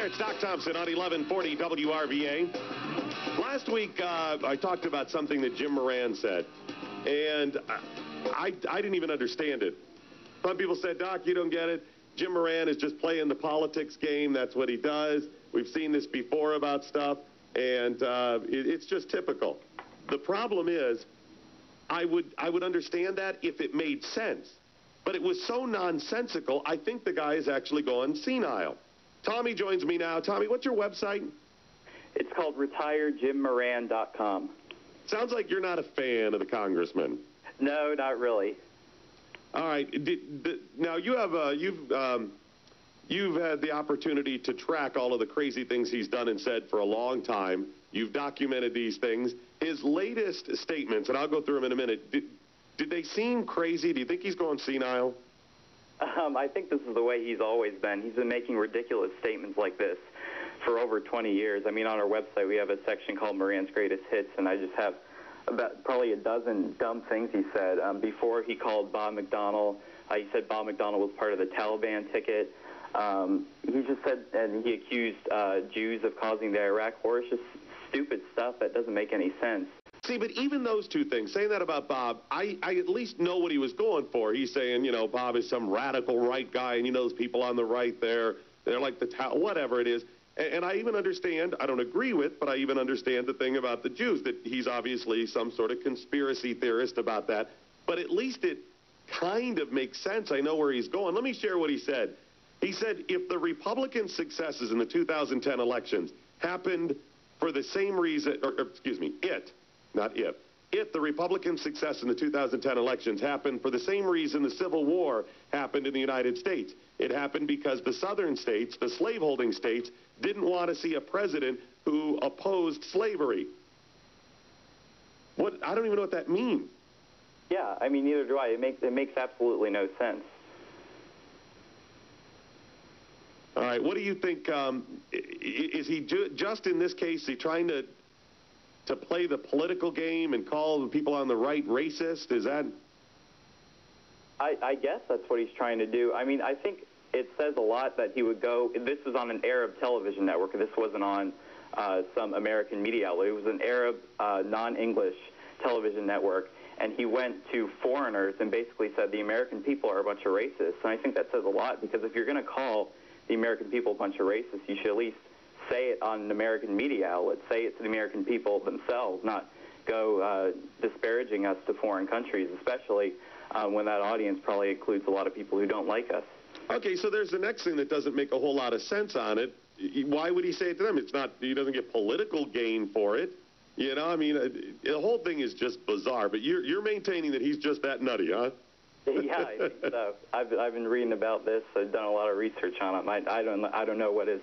it's Doc Thompson on 1140 WRVA. Last week, I talked about something that Jim Moran said, and I didn't even understand it. Some people said, Doc, you don't get it. Jim Moran is just playing the politics game. That's what he does. We've seen this before about stuff, and it's just typical. The problem is, I would understand that if it made sense. But it was so nonsensical, I think the guy is actually going senile. Tommy joins me now. Tommy, what's your website? It's called retiredjimmoran.com. Sounds like you're not a fan of the congressman. No, not really. All right. Now, you've had the opportunity to track all of the crazy things he's done and said for a long time. You've documented these things. His latest statements, and I'll go through them in a minute, did they seem crazy? Do you think he's going senile? I think this is the way he's always been. He's been making ridiculous statements like this for over 20 years. I mean, on our website, we have a section called Moran's Greatest Hits, and I just have about probably a dozen dumb things he said. Before he called Bob McDonnell, he said Bob McDonnell was part of the Taliban ticket. He just said, and he accused Jews of causing the Iraq war. It's just stupid stuff that doesn't make any sense. See, but even those two things, saying that about Bob, I at least know what he was going for. He's saying, you know, Bob is some radical right guy, and you know those people on the right there, they're like whatever it is. And I even understand, I don't agree with, but I even understand the thing about the Jews, that he's obviously some sort of conspiracy theorist about that. But at least it kind of makes sense. I know where he's going. Let me share what he said. He said, if the Republican successes in the 2010 elections happened for the same reason, if the Republican success in the 2010 elections happened for the same reason the Civil War happened in the United States. It happened because the southern states, the slaveholding states, didn't want to see a president who opposed slavery. I don't even know what that means. Yeah, I mean, neither do I. It makes absolutely no sense. All right, what do you think? Is he just in this case, is he trying to play the political game and call the people on the right racist? Is that? I guess that's what he's trying to do. I mean, I think it says a lot that he would go. This was on an Arab television network. This wasn't on some American media outlet. It was an Arab, non-English television network. And he went to foreigners and basically said the American people are a bunch of racists. And I think that says a lot, because if you're going to call the American people a bunch of racists, you should at least say it on an American media outlet. Say it to the American people themselves, not go disparaging us to foreign countries, especially when that audience probably includes a lot of people who don't like us. Okay, so there's the next thing that doesn't make a whole lot of sense on it. Why would he say it to them? It's not, he doesn't get political gain for it. You know, I mean, the whole thing is just bizarre. But you're maintaining that he's just that nutty, huh? Yeah, I think so. I've been reading about this. I've done a lot of research on it. I don't know what his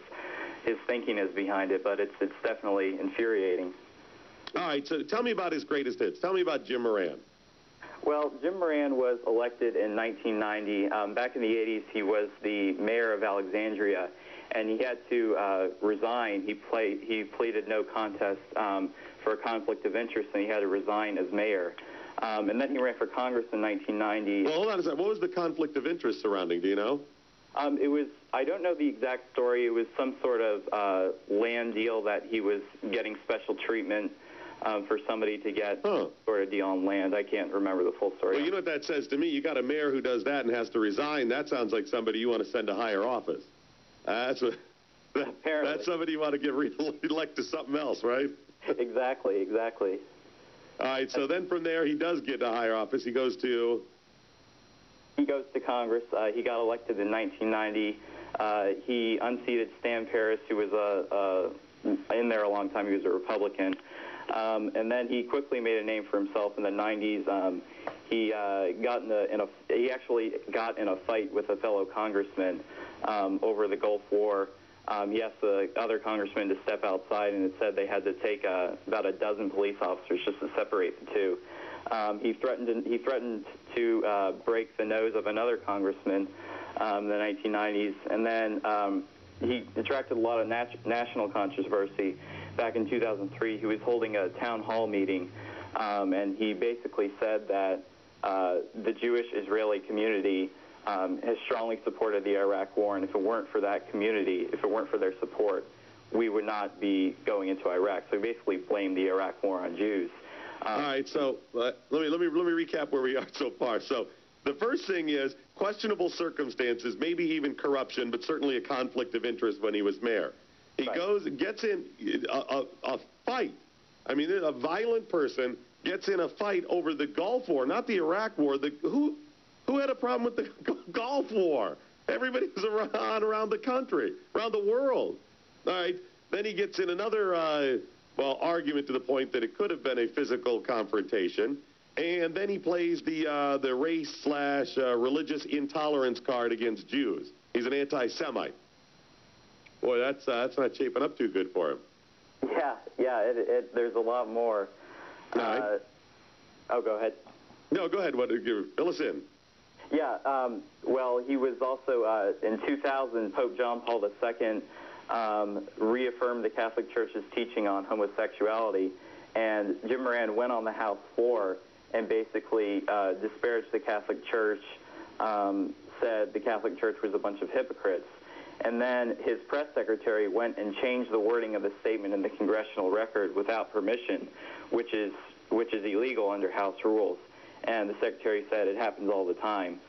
thinking is behind it, but it's definitely infuriating. All right, so tell me about his greatest hits. Tell me about Jim Moran. Well, Jim Moran was elected in 1990. Back in the 80s, he was the mayor of Alexandria, and he had to resign. He pleaded no contest for a conflict of interest, and he had to resign as mayor. And then he ran for Congress in 1990. Well, hold on a second. What was the conflict of interest surrounding? Do you know? It was, I don't know the exact story. It was some sort of land deal that he was getting special treatment for somebody to get sort of deal on land. I can't remember the full story. Well, you know what that says to me? You got a mayor who does that and has to resign. That sounds like somebody you want to send to higher office. That's somebody you want to get reelected to something else, right? Exactly. All right, so then from there he does get to higher office. He goes to Congress. He got elected in 1990. He unseated Stan Paris, who was in there a long time. He was a Republican. And then he quickly made a name for himself in the 90s. He actually got in a fight with a fellow congressman over the Gulf War. He asked the other congressman to step outside, and it said they had to take about a dozen police officers just to separate the two. He threatened to break the nose of another congressman in the 1990s, and then he attracted a lot of national controversy. Back in 2003, he was holding a town hall meeting, and he basically said that the Jewish Israeli community has strongly supported the Iraq War, and if it weren't for that community, if it weren't for their support, we would not be going into Iraq. So we basically blame the Iraq War on Jews. All right, so let me recap where we are so far. So the first thing is questionable circumstances, maybe even corruption, but certainly a conflict of interest when he was mayor. He gets in a fight. I mean, a violent person gets in a fight over the Gulf War, not the Iraq War. Who had a problem with the Gulf War? Everybody was around the country, around the world. All right. Then he gets in another, argument to the point that it could have been a physical confrontation. And then he plays the race/religious intolerance card against Jews. He's an anti-Semite. Boy, that's not shaping up too good for him. Yeah. There's a lot more. All right. Go ahead. No, go ahead. Fill us in. Yeah. He was also in 2000. Pope John Paul II reaffirmed the Catholic Church's teaching on homosexuality, and Jim Moran went on the House floor and basically disparaged the Catholic Church, said the Catholic Church was a bunch of hypocrites. And then his press secretary went and changed the wording of the statement in the congressional record without permission, which is illegal under House rules. And the secretary said it happens all the time.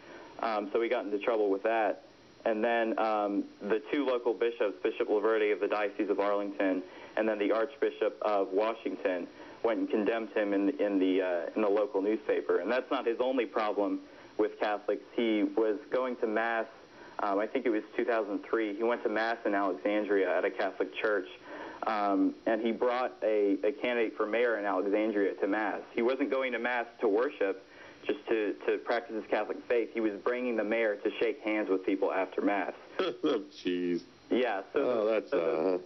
So we got into trouble with that. And then the two local bishops, Bishop Laverde of the Diocese of Arlington, and then the Archbishop of Washington, went and condemned him in the local newspaper. And that's not his only problem with Catholics. He was going to Mass, I think it was 2003. He went to Mass in Alexandria at a Catholic church, and he brought a candidate for mayor in Alexandria to Mass. He wasn't going to Mass to worship, just to practice his Catholic faith. He was bringing the mayor to shake hands with people after Mass. Oh, jeez. Yeah. The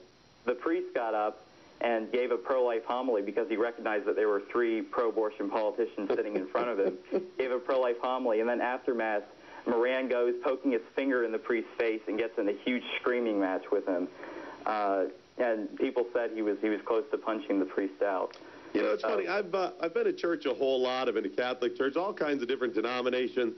priest got up and gave a pro-life homily because he recognized that there were three pro-abortion politicians sitting in front of him. Gave a pro-life homily, and then after Mass, Moran goes poking his finger in the priest's face and gets in a huge screaming match with him. And people said he was close to punching the priest out. You know, it's funny. I've been to church a whole lot. I've been to Catholic church, all kinds of different denominations.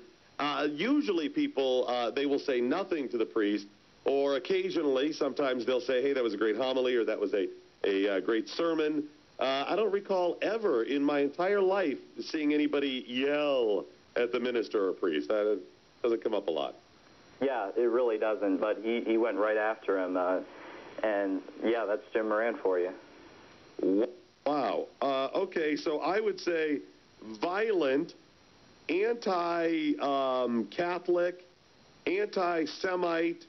Usually people, they will say nothing to the priest, or occasionally, sometimes they'll say, hey, that was a great homily, or that was a great sermon. I don't recall ever in my entire life seeing anybody yell at the minister or priest. That doesn't come up a lot. Yeah, it really doesn't, but he went right after him. And, yeah, that's Jim Moran for you. Wow. Okay, so I would say violent, anti-Catholic, anti-Semite,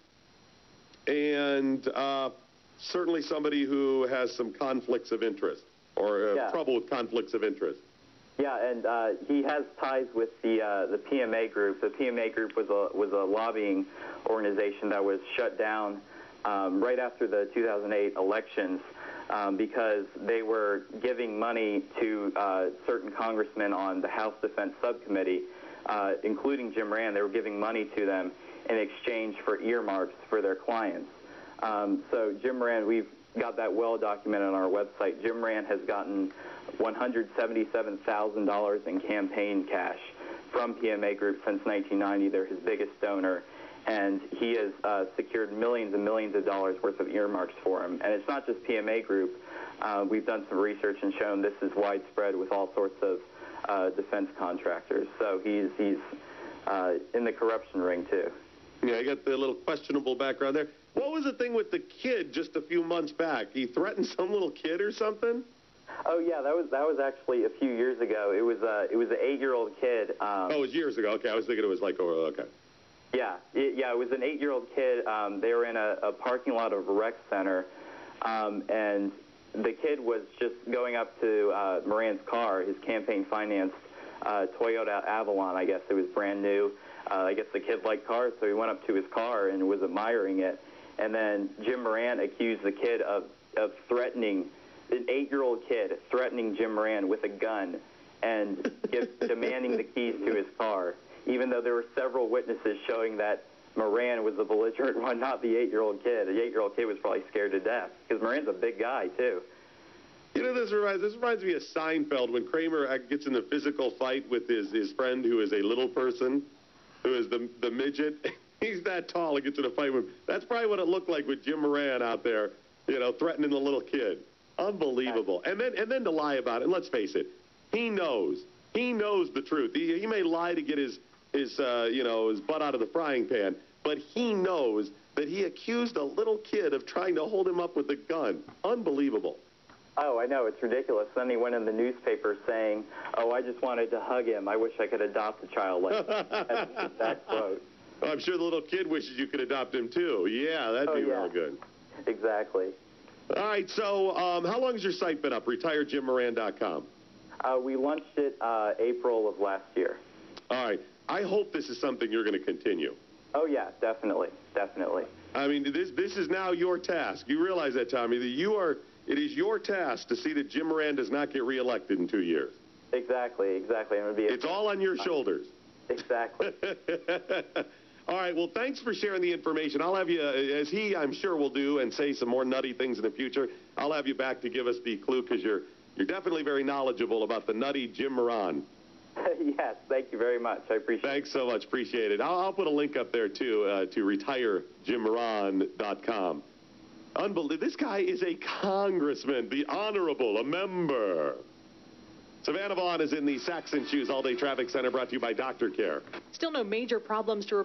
and certainly somebody who has some conflicts of interest or trouble with conflicts of interest. Yeah, and he has ties with the PMA group. The PMA group was a lobbying organization that was shut down right after the 2008 elections. Because they were giving money to certain congressmen on the House Defense Subcommittee, including Jim Moran. They were giving money to them in exchange for earmarks for their clients. So Jim Moran, we've got that well documented on our website. Jim Moran has gotten $177,000 in campaign cash from PMA Group since 1990. They're his biggest donor. And he has secured millions and millions of dollars worth of earmarks for him. And it's not just PMA Group. We've done some research and shown this is widespread with all sorts of defense contractors. So he's in the corruption ring, too. Yeah, I got the little questionable background there. What was the thing with the kid just a few months back? He threatened some little kid or something? Oh, yeah, that was actually a few years ago. It was an 8-year-old kid. It was years ago. Okay, I was thinking it was like, okay. Yeah, it was an 8-year-old kid. They were in a parking lot of a rec center, and the kid was just going up to Moran's car, his campaign-financed Toyota Avalon, I guess. It was brand new. I guess the kid liked cars, so he went up to his car and was admiring it. And then Jim Moran accused the kid of threatening, an 8-year-old kid threatening Jim Moran with a gun and demanding the keys to his car, even though there were several witnesses showing that Moran was the belligerent one, not the 8-year-old kid. The 8-year-old kid was probably scared to death, because Moran's a big guy, too. You know, this reminds me of Seinfeld, when Kramer gets in a physical fight with his friend who is a little person. who is the midget. He's that tall and gets in a fight with him. That's probably what it looked like with Jim Moran out there, threatening the little kid. Unbelievable. And then to lie about it. And let's face it, he knows. He knows the truth. He may lie to get his butt out of the frying pan, but he knows that he accused a little kid of trying to hold him up with a gun. Unbelievable. Oh, I know. It's ridiculous. Then he went in the newspaper saying, "Oh, I just wanted to hug him. I wish I could adopt a child like that." That's that quote. I'm sure the little kid wishes you could adopt him, too. Yeah, that'd be real good. Exactly. All right, so how long has your site been up, retiredjimmoran.com? We launched it April of last year. All right. I hope this is something you're going to continue. Oh, yeah, definitely. Definitely. I mean, this is now your task. You realize that, Tommy, that it is your task to see that Jim Moran does not get reelected in 2 years. Exactly. It's all on your shoulders. Exactly. All right, well, thanks for sharing the information. I'll have you, as he, I'm sure, will do and say some more nutty things in the future, I'll have you back to give us the clue because you're definitely very knowledgeable about the nutty Jim Moran. Yes, thank you very much. I appreciate it. Thanks so much. Appreciate it. I'll put a link up there, too, to retirejimmoran.com. Unbelievable. This guy is a congressman, the honorable, a member. Savannah Vaughn is in the Saxon Shoes All-Day Traffic Center, brought to you by Dr. Care. Still no major problems to report.